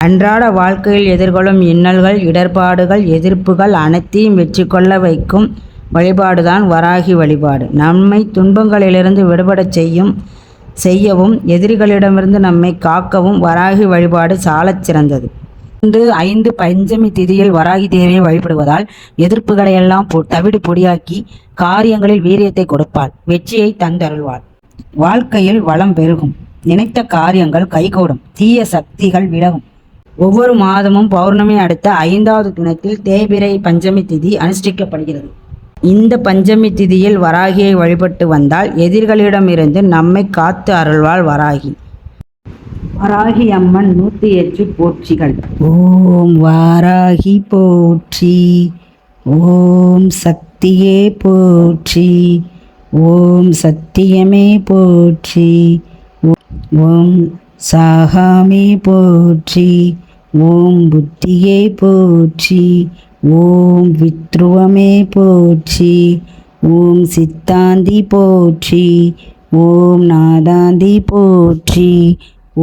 அன்றாட வாழ்க்கையில் எதிர்கொள்ளும் இன்னல்கள், இடர்பாடுகள், எதிர்ப்புகள் அனைத்தையும் வெற்றி கொள்ள வைக்கும் வழிபாடுதான் வராகி வழிபாடு. நம்மை துன்பங்களிலிருந்து விடுபடச் செய்யவும் எதிரிகளிடமிருந்து நம்மை காக்கவும் வராகி வழிபாடு சாலச் சிறந்தது. 5 பஞ்சமி திதியில் வராகி தேவியை வழிபடுவதால் எதிர்ப்புகளையெல்லாம் தவிடு பொடியாக்கி காரியங்களில் வீரியத்தை கொடுப்பாள், வெற்றியை தந்தருள்வாள். வாழ்க்கையில் வளம் பெருகும், நினைத்த காரியங்கள் கைகூடும், தீய சக்திகள் விலகும். ஒவ்வொரு மாதமும் பௌர்ணமி அடுத்த 5வது தினத்தில் தேய்பிறை பஞ்சமி திதி அனுஷ்டிக்கப்படுகிறது. இந்த பஞ்சமி திதியில் வராகியை வழிபட்டு வந்தால் எதிரிகளிடமிருந்து நம்மை காத்து அருள்வாள் வராகி. வராகி அம்மன் 108 போற்றிகள். ஓம் வாராகி போற்றி, ஓம் சக்தியே போற்றி, ஓம் சத்தியமே போற்றி, ஓம் சாகாமே போற்றி, ஓம் புத்தியே போற்றி, ஓம் வித்ருவமே போற்றி, ஓம் சித்தாந்தி போற்றி, ஓம் நாதாந்தி போற்றி,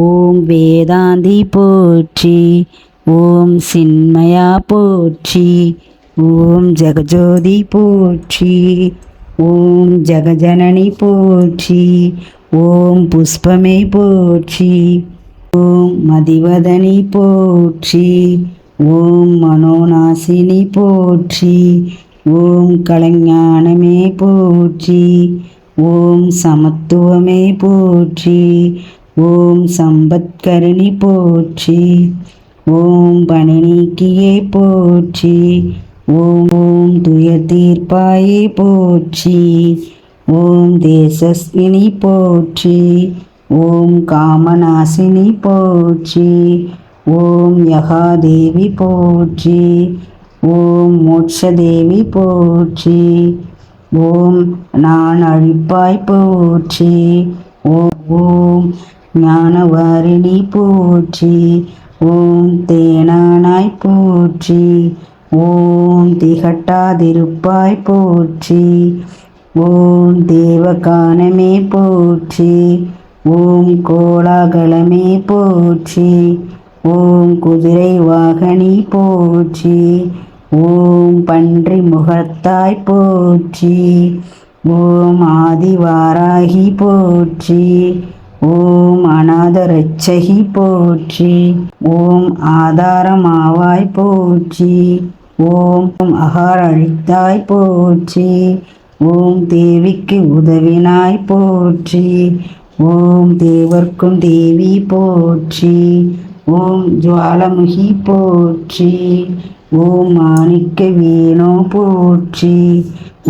ஓம் வேதாந்தி போற்றி, ஓம் சின்மயா போற்றி, ஓம் ஜெகஜோதி போற்றி, ஓம் ஜெகஜனனி போற்றி, ஓம் புஷ்பமே போற்றி, ஓம் மதிவதனி போற்றி, ஓம் மனோநாசினி போற்றி, ஓம் கலைஞானமே போற்றி, ஓம் சமத்துவமே போற்றி, ஓம் சம்பத்கரணி போற்றி, ஓம் பணி நீக்கியே போற்றி, ஓம் துயர் தீர்ப்பாயே போற்றி, ஓம் தேசஸ்வினி போற்றி, ஓம் காமநாசினி போற்றி, ஓம் யகாதேவி போற்றி, ஓம் மோட்சதேவி போற்றி, ஓம் நான் அழிப்பாய் போற்றி, ஓம் ஞானவாரிணி போற்றி, ஓம் தேனானாய் போற்றி, ஓம் திகட்டாதிருப்பாய் போற்றி, ஓம் தேவகானமே போற்றி, ஓம் கோலாகலமே போற்றி, ஓம் குதிரை வாகனி போற்றி, ஓம் பன்றி முகத்தாய் போற்றி, ஓம் ஆதிவாராகி போற்றி, ஓம் அநாதரட்சகி போற்றி, ஓம் ஆதாரமாவாய் போற்றி, ஓம் அகார் அழித்தாய் போற்றி, ஓம் தேவிக்கு உதவினாய் போற்றி, ஓம் தேவர்க்கும் தேவி போற்றி, ஓம் ஜுவாலமுகி போற்றி, ஓம் மாணிக்க வேணோ போற்றி,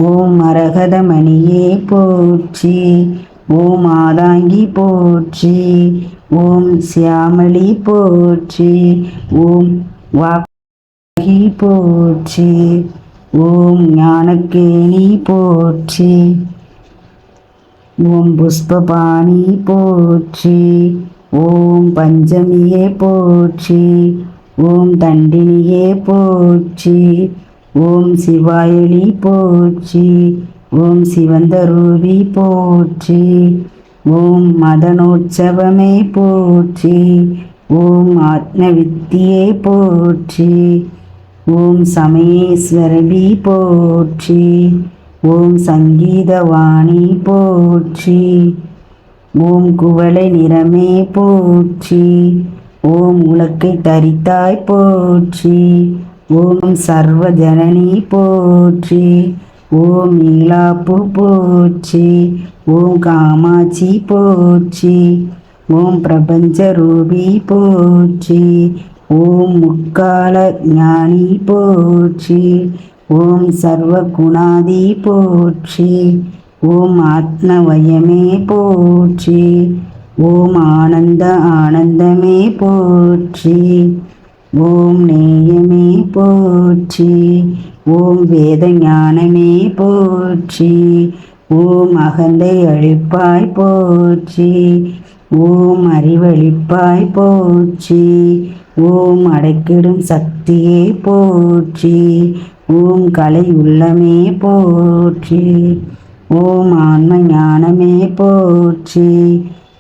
ஓம் மரகதமணியே போற்றி, ஓம் மாதாங்கி போற்றி, ஓம் சியாமளி போற்றி, ஓம் வாகி போற்றி, ஓம் ஞானக்கேணி போற்றி, ஓம் புஷ்பபாணி போற்றி, ஓம் பஞ்சமியே போற்றி, ஓம் தண்டினியே போற்றி, ஓம் சிவாயலி போற்றி, ஓம் சிவந்தரூபி போற்றி, ஓம் மதனோற்சவமே போற்றி, ஓம் ஆத்மவித்தியே போற்றி, ஓம் சமயேஸ்வரபி போற்றி, ஓம் சங்கீதவாணி போற்றி, ஓம் குவளை நிறமே போற்றி, ஓம் உலக்கை தரித்தாய் போற்றி, ஓம் சர்வஜனனி போற்றி, ஓம் நீலாப்பு போற்றி, ஓம் காமாட்சி போற்றி, ஓம் பிரபஞ்ச ரூபி போற்றி, ஓம் முக்கால ஞானி போற்றி, ஓம் சர்வகுணாதி போற்றி, ஓம் ஆத்மவயமே போற்றி, ஓம் ஆனந்த ஆனந்தமே போற்றி, ஓம் நேயமே போற்றி, ஓம் வேத ஞானமே போற்றி, ஓம் அகந்தை அழிப்பாய் போற்றி, ஓம் அறிவழிப்பாய் போற்றி, ஓம் அடைக்கிடும் சக்தியே போற்றி, ஓம் கலை உள்ளமே போற்றி, ஓம் ஆன்ம ஞானமே போற்றி,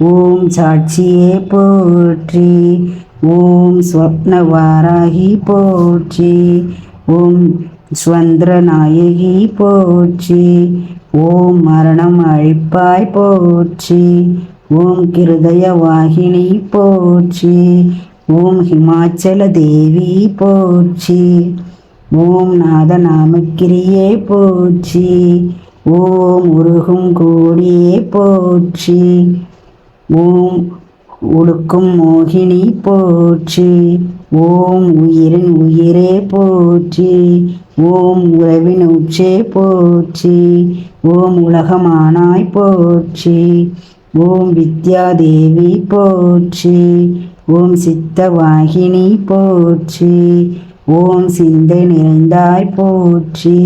ஓம் சாட்சியே போற்றி. ஓம் ஸ்வப்னவாராகி போற்றி. ஓம் ஸ்வந்திரநாயகி போற்றி. ஓம் மரணம் அழிப்பாய் போற்றி. ஓம் கிருதய வாகினி போற்றி. ஓம் ஹிமாச்சல தேவி போற்றி. ஓம் நாதநாமக்கிரியே போற்றி. ஓம் உருகும் கோடியே போற்றி. ஓம் உடுக்கும் மோகினி போற்றி. ஓம் உயிரின் உயிரே போற்றி. ஓம் உறவின் உச்சே போற்றி. ஓம் உலகமானாய் போற்றி. ஓம் வித்யாதேவி போற்றி. ஓம் சித்தவாகினி போற்றி. ஓம் சிந்தை நிறைந்தாய் போற்றி.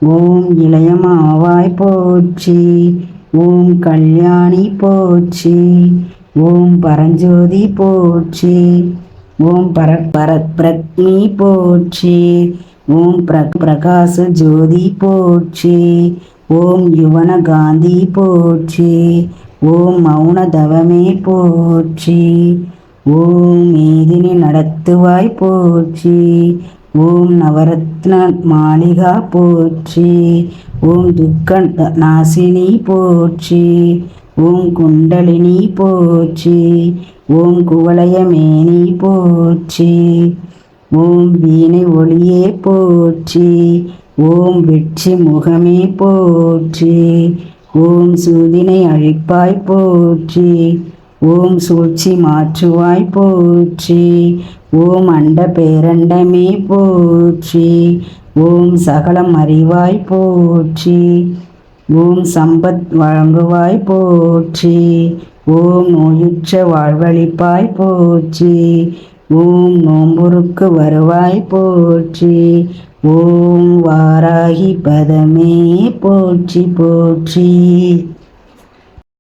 ஓம் இளையமாவாய் போற்றி. ஓம் கல்யாணி போற்றி. ஓம் பரஞ்சோதி போற்றி. ஓம் பிரக்னி போற்றி. ஓம் பிரகாச ஜோதி போற்றி. ஓம் யுவன காந்தி போற்றி. ஓம் மௌன தவமே போற்றி. ஓம் மேதினி நடத்துவாய் போற்றி. ஓம் நவரத்ன மாளிகா போற்றி. ஓம் துக்க நாசினி போற்றி. ஓம் குண்டலினி போற்றி. ஓம் குவலயமேனி போற்றி. ஓம் வீணை ஒளியே போற்றி. ஓம் வெற்றி முகமே போற்றி. ஓம் சூதினை அழிப்பாய் போற்றி. ஓம் சூழ்ச்சி மாற்றுவாய் போற்றி. ஓம் அண்ட பேரண்டமே போற்றி. ஓம் சகலம் அறிவாய் போற்றி. ஓம் சம்பத் வழங்குவாய் போற்றி. ஓம் நோயுற்ற வாழ்வழிப்பாய் போற்றி. ஓம் நோம்புருக்கு வருவாய் போற்றி. ஓம் வாராகி பதமே போற்றி போற்றி.